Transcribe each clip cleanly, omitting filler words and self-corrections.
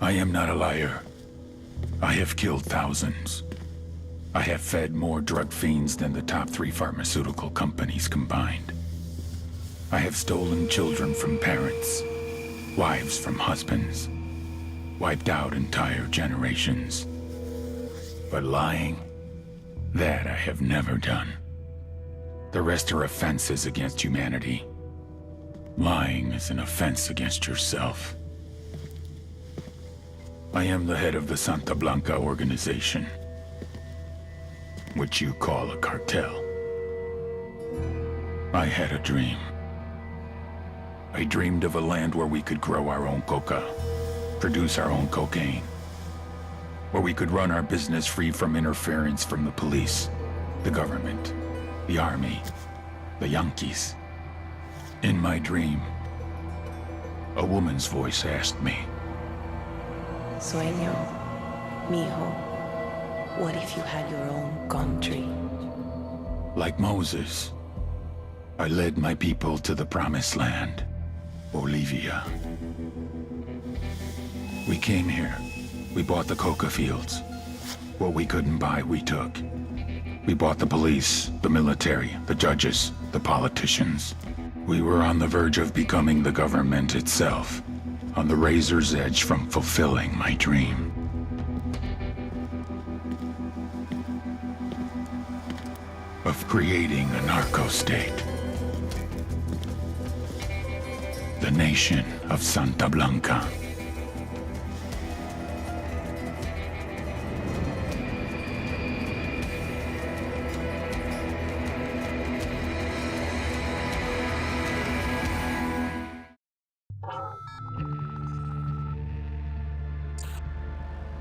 I am not a liar. I have killed thousands. I have fed more drug fiends than the top 3 pharmaceutical companies combined. I have stolen children from parents, wives from husbands, wiped out entire generations. But lying, that I have never done. The rest are offenses against humanity. Lying is an offense against yourself. I am the head of the Santa Blanca organization, which you call a cartel. I had a dream. I dreamed of a land where we could grow our own coca, produce our own cocaine, where we could run our business free from interference from the police, the government, the army, the Yankees. In my dream, a woman's voice asked me, Sueño, mijo, what if you had your own country? Like Moses, I led my people to the promised land, Bolivia. We came here. We bought the coca fields. What we couldn't buy, we took. We bought the police, the military, the judges, the politicians. We were on the verge of becoming the government itself, on the razor's edge from fulfilling my dream. Of creating a narco-state. The nation of Santa Blanca.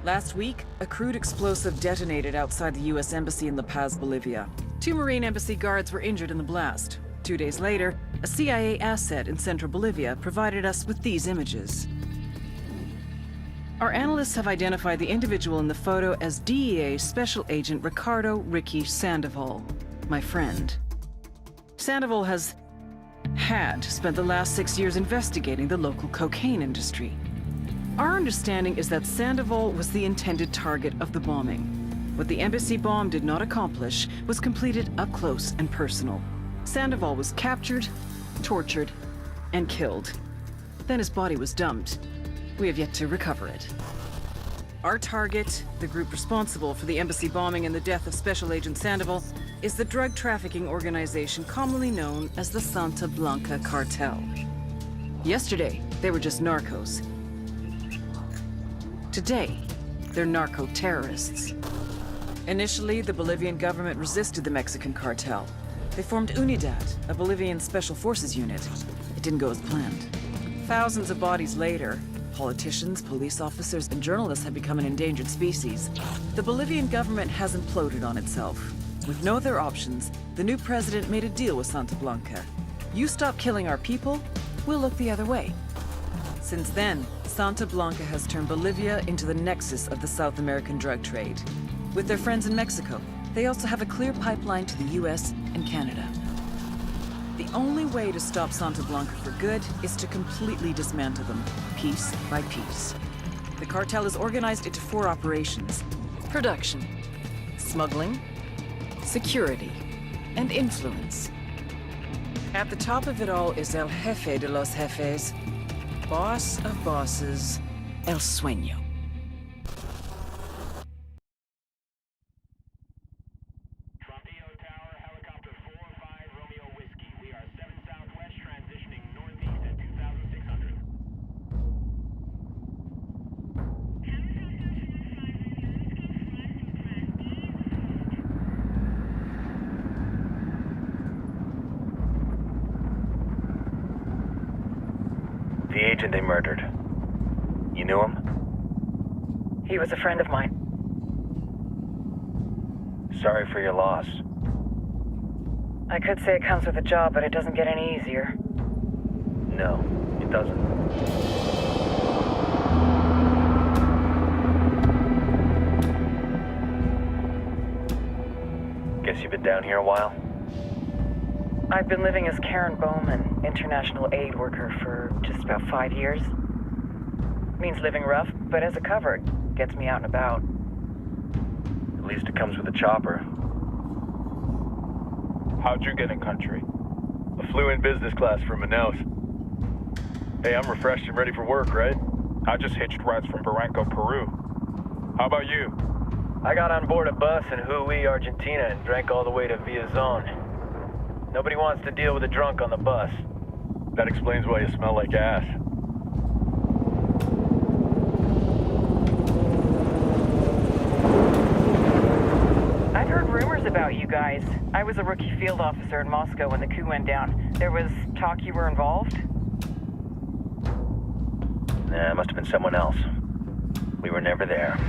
Last week, a crude explosive detonated outside the U.S. Embassy in La Paz, Bolivia. 2 Marine Embassy guards were injured in the blast. 2 days later, a CIA asset in central Bolivia provided us with these images. Our analysts have identified the individual in the photo as DEA Special Agent Ricardo Ricky Sandoval, my friend. Sandoval had spent the last 6 years investigating the local cocaine industry. Our understanding is that Sandoval was the intended target of the bombing. What the embassy bomb did not accomplish was completed up close and personal. Sandoval was captured, tortured, and killed. Then his body was dumped. We have yet to recover it. Our target, the group responsible for the embassy bombing and the death of Special Agent Sandoval, is the drug trafficking organization commonly known as the Santa Blanca Cartel. Yesterday, they were just narcos. Today, they're narco-terrorists. Initially, the Bolivian government resisted the Mexican cartel. They formed Unidad, a Bolivian special forces unit. It didn't go as planned. Thousands of bodies later, politicians, police officers, and journalists have become an endangered species. The Bolivian government has imploded on itself. With no other options, the new president made a deal with Santa Blanca. You stop killing our people, we'll look the other way. Since then, Santa Blanca has turned Bolivia into the nexus of the South American drug trade. With their friends in Mexico, they also have a clear pipeline to the US and Canada. The only way to stop Santa Blanca for good is to completely dismantle them, piece by piece. The cartel is organized into 4 operations: production, smuggling, security, and influence. At the top of it all is El Jefe de los Jefes, boss of bosses, El Sueño. Frontier Tower, helicopter 4-5 Romeo Whiskey. We are 7 southwest, transitioning northeast at 2,600. The agent they murdered. You knew him? He was a friend of mine. Sorry for your loss. I could say it comes with a job, but it doesn't get any easier. No, it doesn't. Guess you've been down here a while? I've been living as Karen Bowman, international aid worker, for just about 5 years. Means living rough, but as a cover, gets me out and about. At least it comes with a chopper. How'd you get in country? I flew in business class from Manaus. Hey, I'm refreshed and ready for work, right? I just hitched rides from Barranco, Peru. How about you? I got on board a bus in Hui, Argentina, and drank all the way to Villazon. Nobody wants to deal with a drunk on the bus. That explains why you smell like ass. I've heard rumors about you guys. I was a rookie field officer in Moscow when the coup went down. There was talk you were involved? Nah, it must have been someone else. We were never there.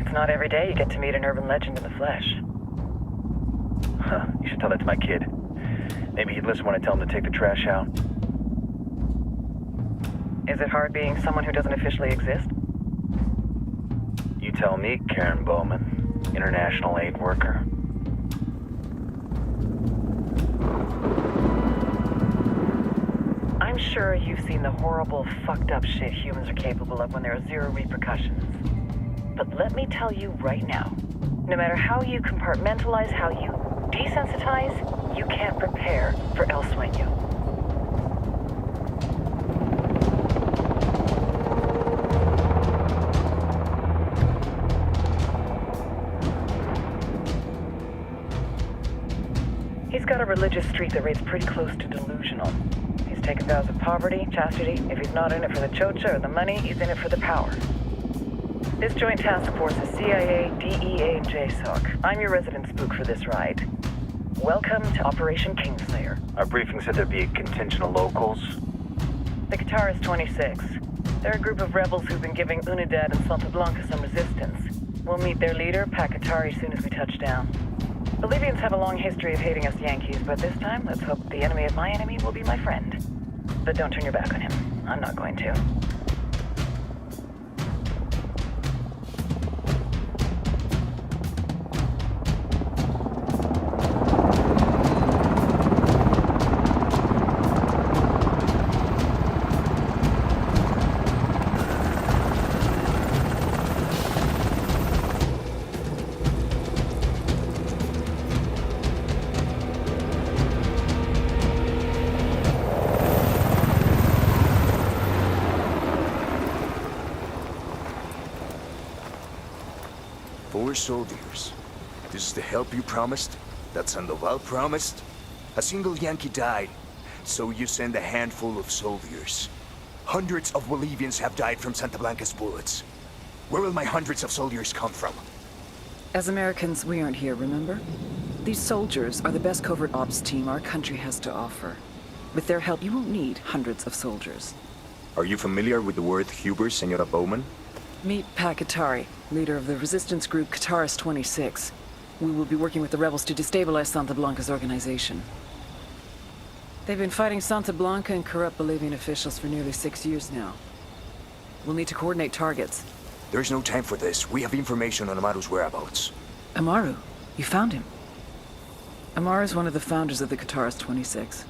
It's not every day you get to meet an urban legend in the flesh. Huh, you should tell that to my kid. Maybe he'd listen when I tell him to take the trash out. Is it hard being someone who doesn't officially exist? You tell me, Karen Bowman, international aid worker. I'm sure you've seen the horrible, fucked up shit humans are capable of when there are zero repercussions. But let me tell you right now, no matter how you compartmentalize, how you desensitize, you can't prepare for El Sueño. He's got a religious streak that rates pretty close to delusional. He's taken vows of poverty, chastity. If he's not in it for the chocha or the money, he's in it for the power. This joint task force is CIA, DEA, and JSOC. I'm your resident spook for this ride. Welcome to Operation Kingslayer. Our briefing said there'd be a contingent of locals. The Qatar is 26. They're a group of rebels who've been giving Unidad and Santa Blanca some resistance. We'll meet their leader, Qatari, as soon as we touch down. Bolivians have a long history of hating us Yankees, but this time, let's hope the enemy of my enemy will be my friend. But don't turn your back on him. I'm not going to. Soldiers. This is the help you promised? That Sandoval promised? A single Yankee died, so you send a handful of soldiers. Hundreds of Bolivians have died from Santa Blanca's bullets. Where will my hundreds of soldiers come from? As Americans, we aren't here, remember? These soldiers are the best covert ops team our country has to offer. With their help, you won't need hundreds of soldiers. Are you familiar with the word Huber, Senora Bowman? Meet Qatari, leader of the resistance group Qatar 26. We will be working with the rebels to destabilize Santa Blanca's organization. They've been fighting Santa Blanca and corrupt Bolivian officials for nearly 6 years now. We'll need to coordinate targets. There's no time for this. We have information on Amaru's whereabouts. Amaru? You found him? Amaru is one of the founders of the Qatar 26.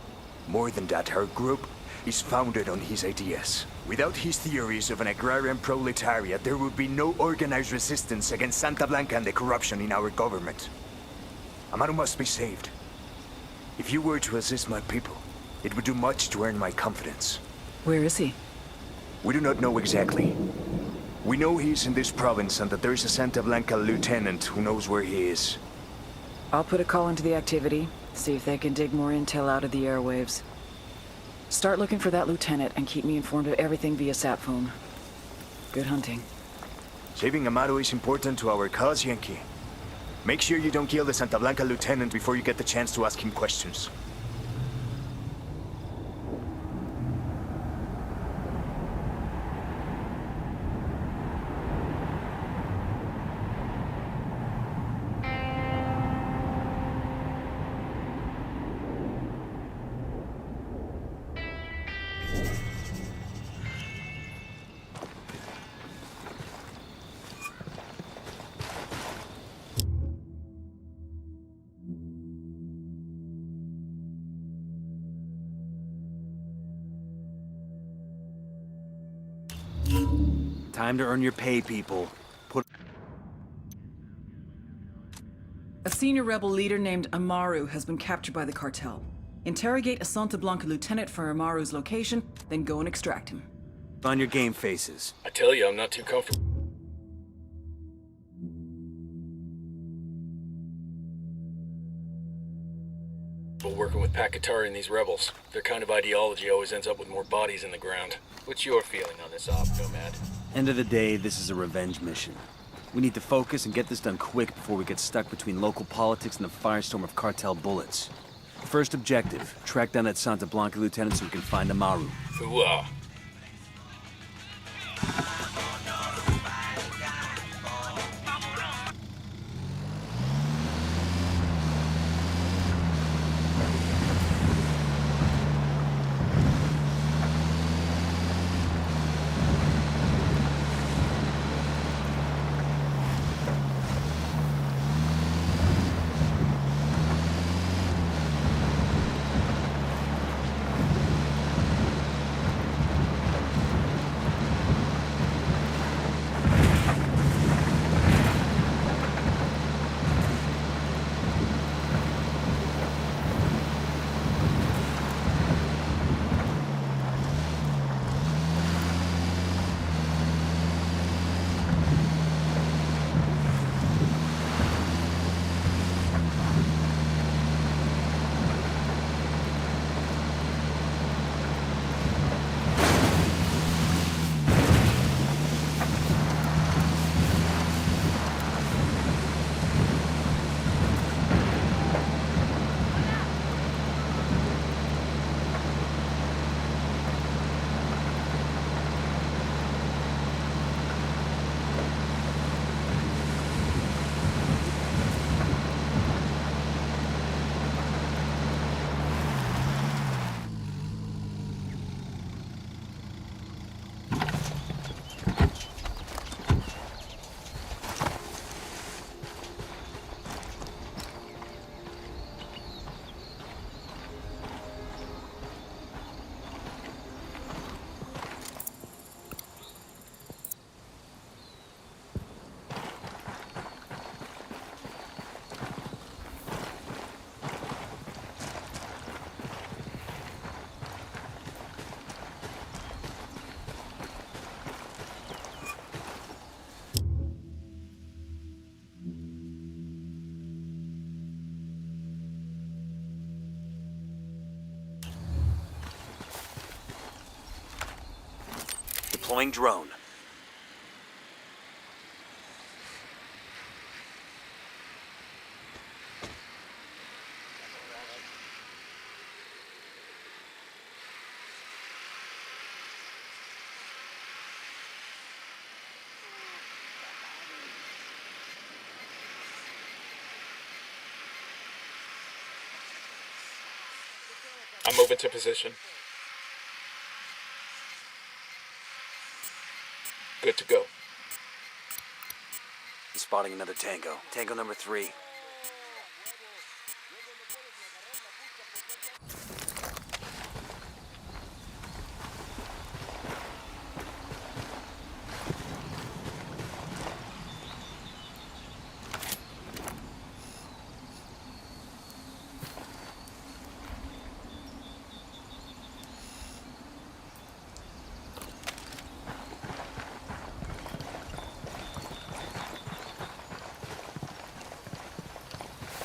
More than that, our group is founded on his ideas. Without his theories of an agrarian proletariat, there would be no organized resistance against Santa Blanca and the corruption in our government. Amaru must be saved. If you were to assist my people, it would do much to earn my confidence. Where is he? We do not know exactly. We know he's in this province and that there is a Santa Blanca lieutenant who knows where he is. I'll put a call into the activity, see if they can dig more intel out of the airwaves. Start looking for that lieutenant and keep me informed of everything via sat phone. Good hunting. Saving Amaru is important to our cause, Yankee. Make sure you don't kill the Santa Blanca lieutenant before you get the chance to ask him questions. Time to earn your pay, people. A senior rebel leader named Amaru has been captured by the cartel. Interrogate a Santa Blanca lieutenant for Amaru's location, then go and extract him. On your game faces. I tell you, I'm not too comfortable. Working with Pakatari and these rebels. Their kind of ideology always ends up with more bodies in the ground. What's your feeling on this op, Nomad? End of the day, this is a revenge mission. We need to focus and get this done quick before we get stuck between local politics and the firestorm of cartel bullets. First objective, track down that Santa Blanca lieutenant so we can find Amaru. Hooah! Deploying drone. I'm moving to position. Good to go. Spotting another tango. Tango number 3.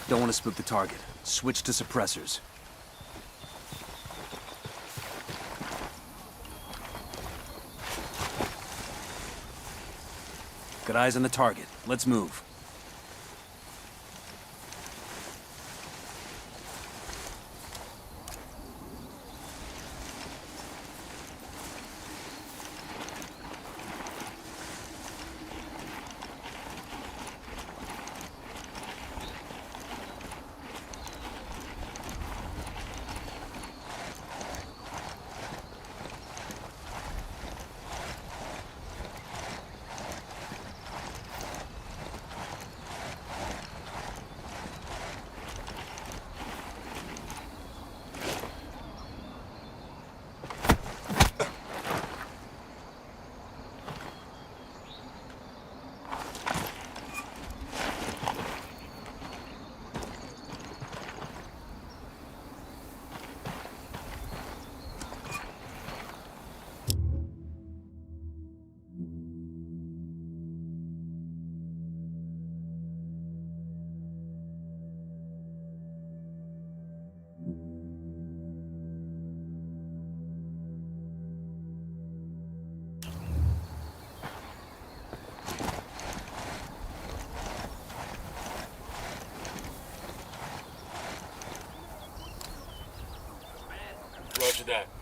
Don't want to spook the target. Switch to suppressors. Got eyes on the target. Let's move.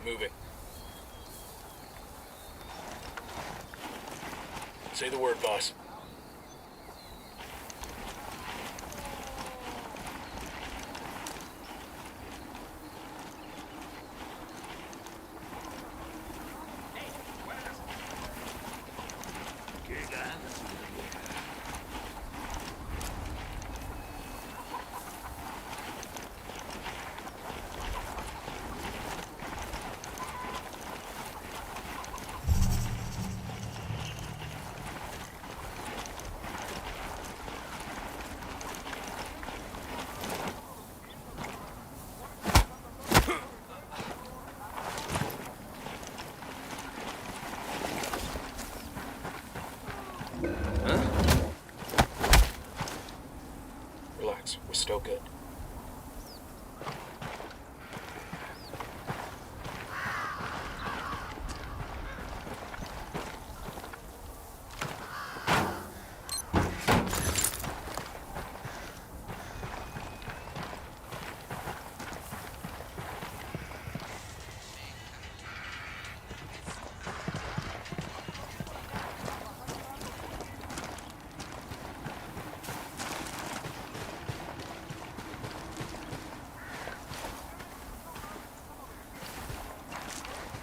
moving. Say the word, boss. Relax, we're still good.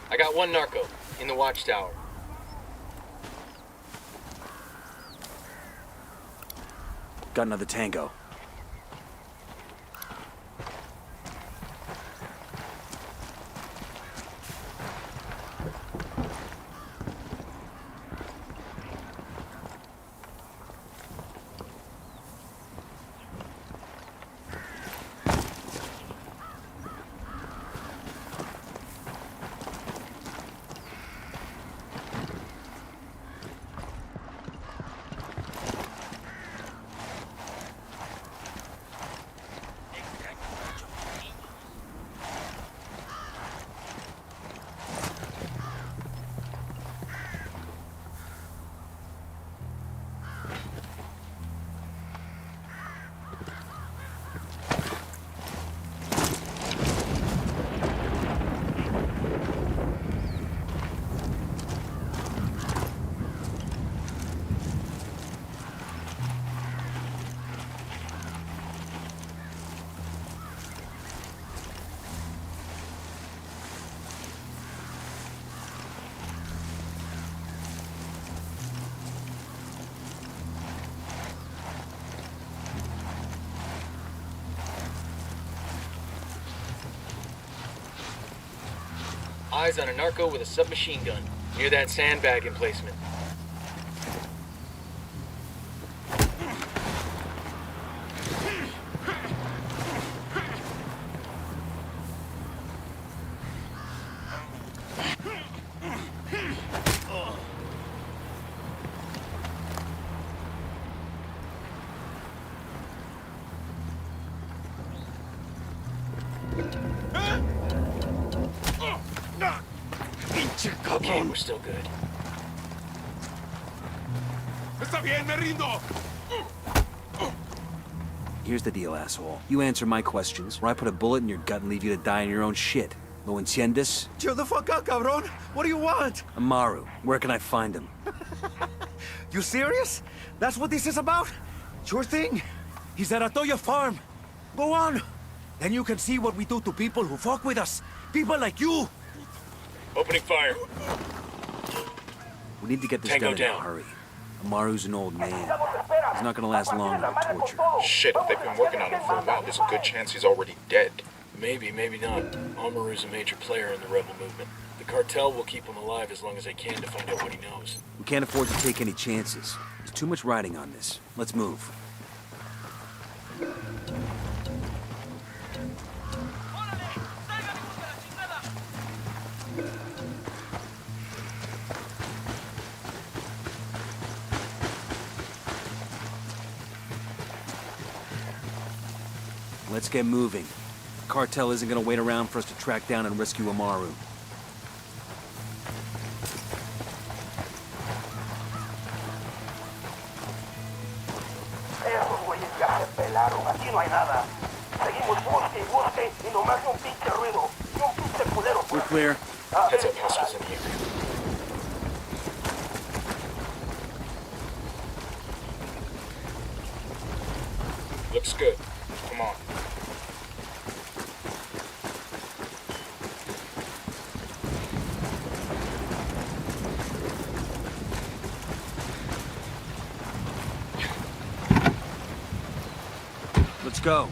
I got one narco in the watchtower. Got another tango. Eyes on a narco with a submachine gun near that sandbag emplacement. Okay, we're still good. Here's the deal, asshole. You answer my questions, or I put a bullet in your gut and leave you to die in your own shit. ¿Lo entiendes? Chill the fuck out, cabron. What do you want? Amaru, where can I find him? You serious? That's what this is about? Sure thing. He's at Atoya Farm. Go on. Then you can see what we do to people who fuck with us. People like you. Opening fire. We need to get this Tango done in a down. hurry. Amaru's an old man. He's not gonna last long under torture. Shit, they've been working on him for a while. There's a good chance he's already dead. Maybe, maybe not. Amaru's a major player in the rebel movement. The cartel will keep him alive as long as they can to find out what he knows. We can't afford to take any chances. There's too much riding on this. Let's move. Let's get moving. The cartel isn't gonna wait around for us to track down and rescue Amaru. Esos güeyes ya se pelaron, aquí no hay nada. Seguimos bosque y bosque y nomás un pinche ruido. Y un pinche culero por We're clear. Heads up, hostiles in the area. Looks good. Come on. Let's go.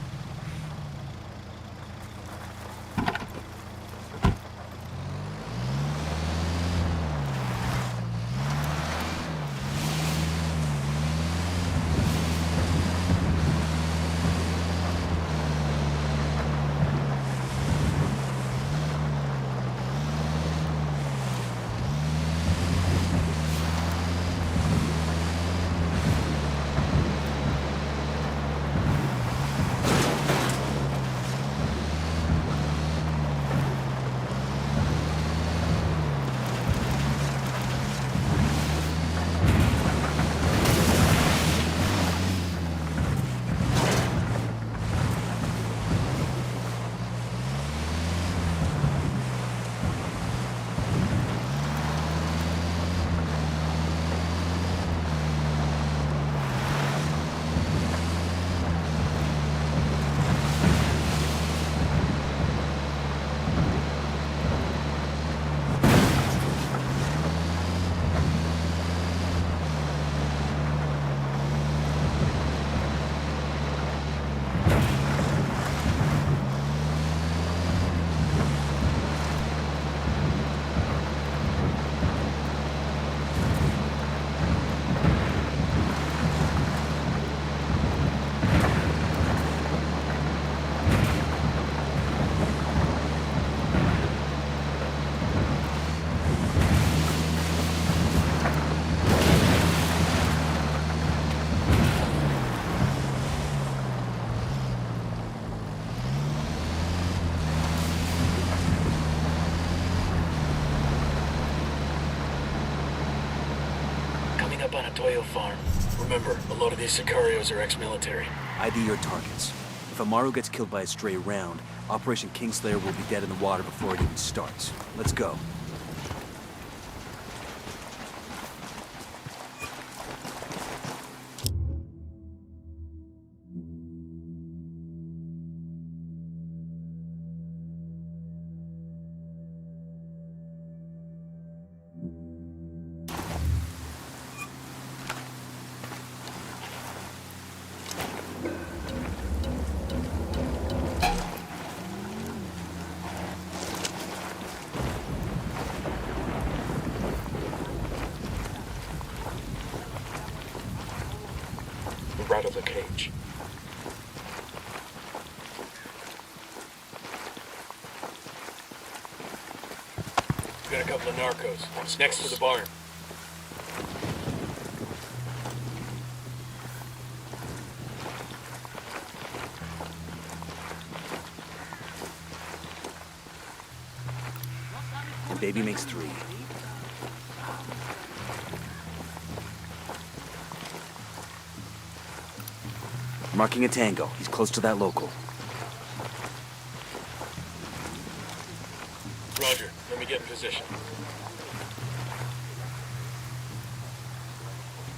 Up on a Toyo farm. Remember, a lot of these Sicarios are ex-military. ID your targets. If Amaru gets killed by a stray round, Operation Kingslayer will be dead in the water before it even starts. Let's go. Right of the cage. We got a couple of narcos. It's next to the barn. And baby makes 3. Marking a tango. He's close to that local. Roger. Let me get in position.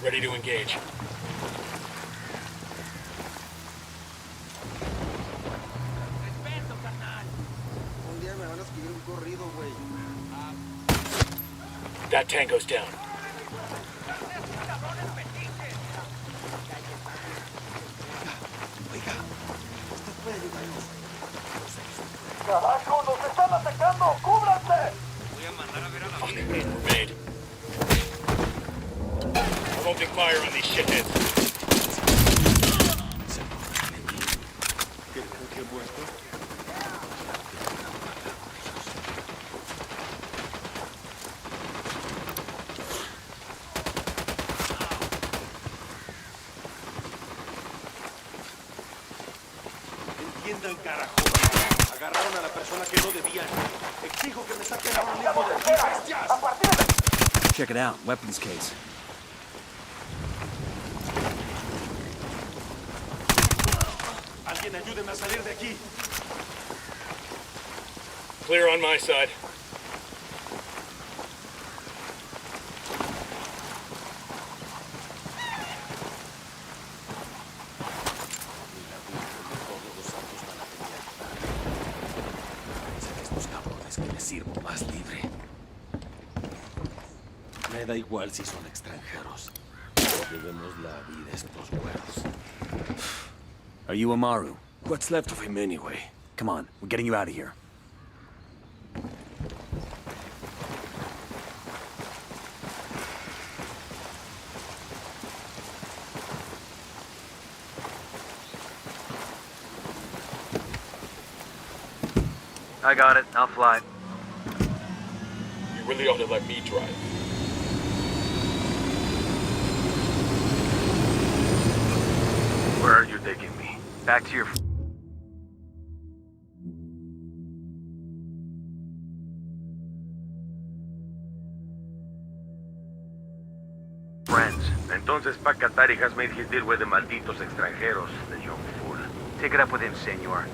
Ready to engage. That tango's down. ¡Carajo! ¡Nos están atacando! ¡Cúbranse! Fucking men were made. I'm opening fire on these shitheads. Entiendan, carajo. Agarraron a la persona que no debían. Exijo que me saquen ahora mismo de aquí, bestias. Check it out. Weapons case. Alguien ayúdeme a salir de aquí. Clear on my side. sirvo más libre. Me da igual si son extranjeros. Debemos la vida a estos güeros. Are you Amaru? What's left of him anyway? Come on, we're getting you out of here. I got it. I'll fly. You really ought to let me drive. Where are you taking me? Back to your... friends. Entonces Pacatari has made his deal with the malditos extranjeros, the young fool. Take it up with him, senor.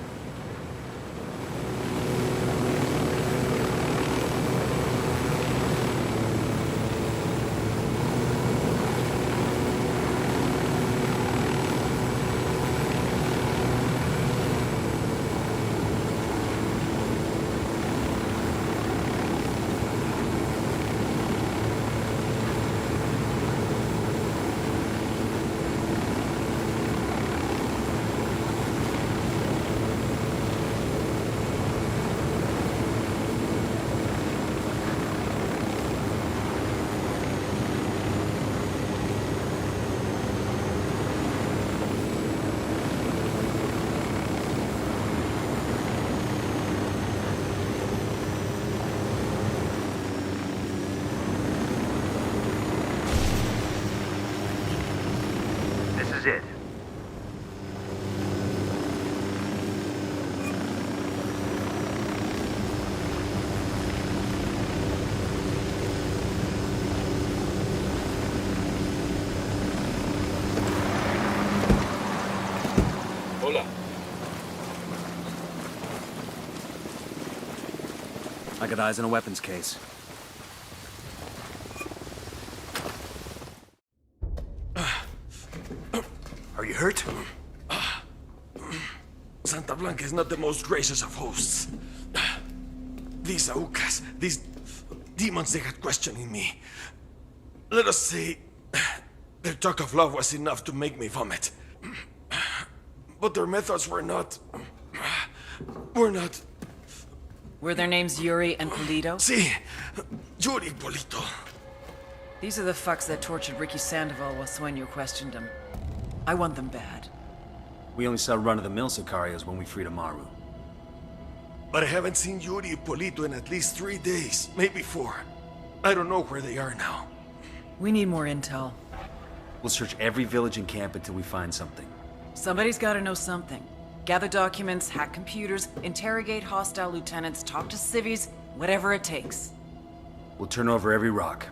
This is it. Hola. I got eyes on a weapons case. Are you hurt? Santa Blanca is not the most gracious of hosts. These Aucas, these demons they had questioning me. Let us say, their talk of love was enough to make me vomit. But their methods were not... Were their names Yuri and Polito? Sí, Yuri Polito. These are the fucks that tortured Ricky Sandoval while Sueño questioned him. I want them bad. We only saw run-of-the-mill Sicarios when we freed Amaru. But I haven't seen Yuri and Polito in at least 3 days, maybe 4. I don't know where they are now. We need more intel. We'll search every village and camp until we find something. Somebody's gotta know something. Gather documents, hack computers, interrogate hostile lieutenants, talk to civvies, whatever it takes. We'll turn over every rock.